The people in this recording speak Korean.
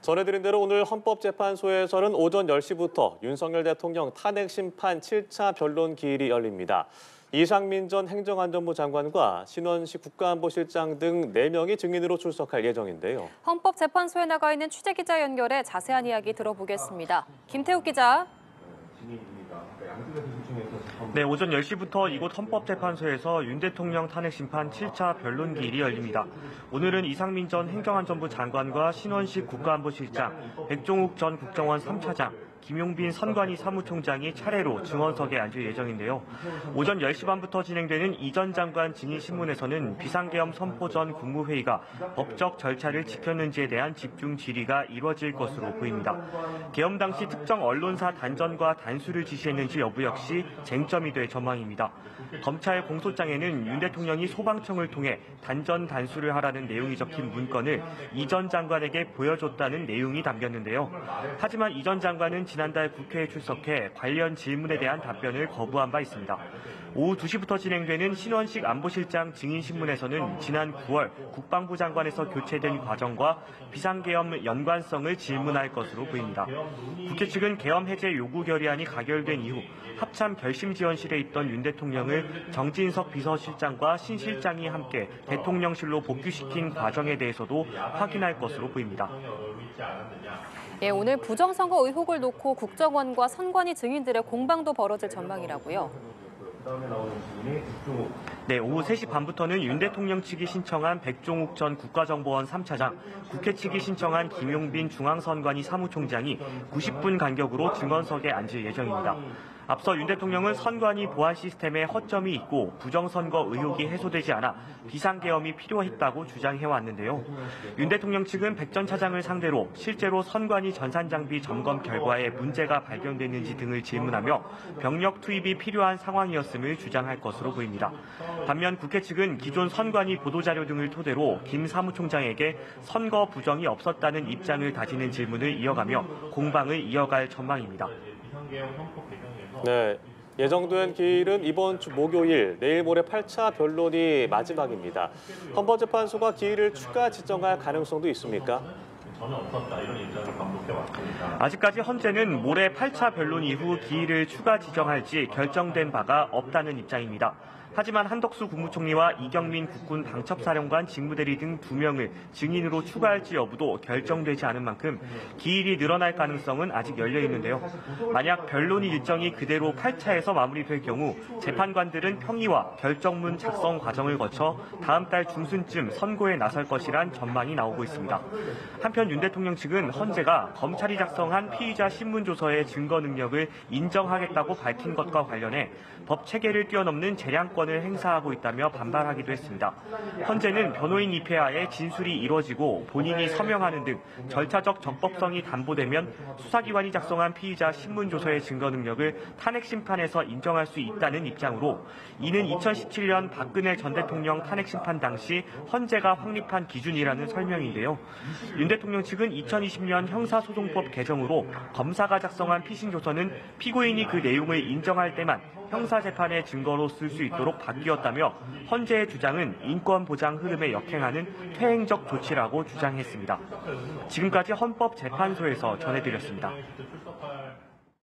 전해드린 대로 오늘 헌법재판소에서는 오전 10시부터 윤석열 대통령 탄핵 심판 7차 변론 기일이 열립니다. 이상민 전 행정안전부 장관과 신원식 국가안보실장 등 4명이 증인으로 출석할 예정인데요. 헌법재판소에 나가 있는 취재기자 연결해 자세한 이야기 들어보겠습니다. 김태욱 기자. 네, 오전 10시부터 이곳 헌법재판소에서 윤 대통령 탄핵 심판 7차 변론 기일이 열립니다. 오늘은 이상민 전 행정안전부 장관과 신원식 국가안보실장, 백종욱 전 국정원 3차장, 김용빈 선관위 사무총장이 차례로 증언석에 앉을 예정인데요. 오전 10시 반부터 진행되는 이 전 장관 증인 신문에서는 비상계엄 선포 전 국무회의가 법적 절차를 지켰는지에 대한 집중 질의가 이뤄질 것으로 보입니다. 계엄 당시 특정 언론사 단전과 단수를 지시했는지 여부 역시 쟁점이 될 전망입니다. 검찰 공소장에는 윤 대통령이 소방청을 통해 단전 단수를 하라는 내용이 적힌 문건을 이 전 장관에게 보여줬다는 내용이 담겼는데요. 하지만 이 전 장관은 지난달 국회에 출석해 관련 질문에 대한 답변을 거부한 바 있습니다. 오후 2시부터 진행되는 신원식 안보실장 증인신문에서는 지난 9월 국방부 장관에서 교체된 과정과 비상계엄 연관성을 질문할 것으로 보입니다. 국회 측은 계엄 해제 요구 결의안이 가결된 이후 합참 결심지원실에 있던 윤 대통령을 정진석 비서실장과 신 실장이 함께 대통령실로 복귀시킨 과정에 대해서도 확인할 것으로 보입니다. 예, 오늘 부정선거 의혹을 놓고 국정원과 선관위 증인들의 공방도 벌어질 전망이라고요. 네, 오후 3시 반부터는 윤 대통령 측이 신청한 백종욱 전 국가정보원 3차장, 국회 측이 신청한 김용빈 중앙선관위 사무총장이 90분 간격으로 증언석에 앉을 예정입니다. 앞서 윤 대통령은 선관위 보안 시스템에 허점이 있고 부정선거 의혹이 해소되지 않아 비상계엄이 필요했다고 주장해왔는데요. 윤 대통령 측은 백 전 차장을 상대로 실제로 선관위 전산장비 점검 결과에 문제가 발견됐는지 등을 질문하며 병력 투입이 필요한 상황이었음을 주장할 것으로 보입니다. 반면 국회 측은 기존 선관위 보도자료 등을 토대로 김 사무총장에게 선거 부정이 없었다는 입장을 다지는 질문을 이어가며 공방을 이어갈 전망입니다. 네, 예정된 기일은 이번 주 목요일, 내일 모레 8차 변론이 마지막입니다. 헌법재판소가 기일을 추가 지정할 가능성도 있습니까? 아직까지 헌재는 모레 8차 변론 이후 기일을 추가 지정할지 결정된 바가 없다는 입장입니다. 하지만 한덕수 국무총리와 이경민 국군 방첩사령관 직무대리 등 2명을 증인으로 추가할지 여부도 결정되지 않은 만큼 기일이 늘어날 가능성은 아직 열려 있는데요. 만약 변론 일정이 그대로 8차에서 마무리될 경우 재판관들은 평의와 결정문 작성 과정을 거쳐 다음 달 중순쯤 선고에 나설 것이란 전망이 나오고 있습니다. 한편 윤 대통령 측은 헌재가 검찰이 작성한 피의자 신문조서의 증거 능력을 인정하겠다고 밝힌 것과 관련해 법 체계를 뛰어넘는 재량권을 행사하고 있다며 반발하기도 했습니다. 헌재는 변호인 입회하에 진술이 이뤄지고 본인이 서명하는 등 절차적 적법성이 담보되면 수사기관이 작성한 피의자 신문조서의 증거 능력을 탄핵 심판에서 인정할 수 있다는 입장으로 이는 2017년 박근혜 전 대통령 탄핵 심판 당시 헌재가 확립한 기준이라는 설명인데요. 윤 대통령 측은 2020년 형사소송법 개정으로 검사가 작성한 피신조서는 피고인이 그 내용을 인정할 때만 형사재판의 증거로 쓸 수 있도록 바뀌었다며 헌재의 주장은 인권보장 흐름에 역행하는 퇴행적 조치라고 주장했습니다. 지금까지 헌법재판소에서 전해드렸습니다.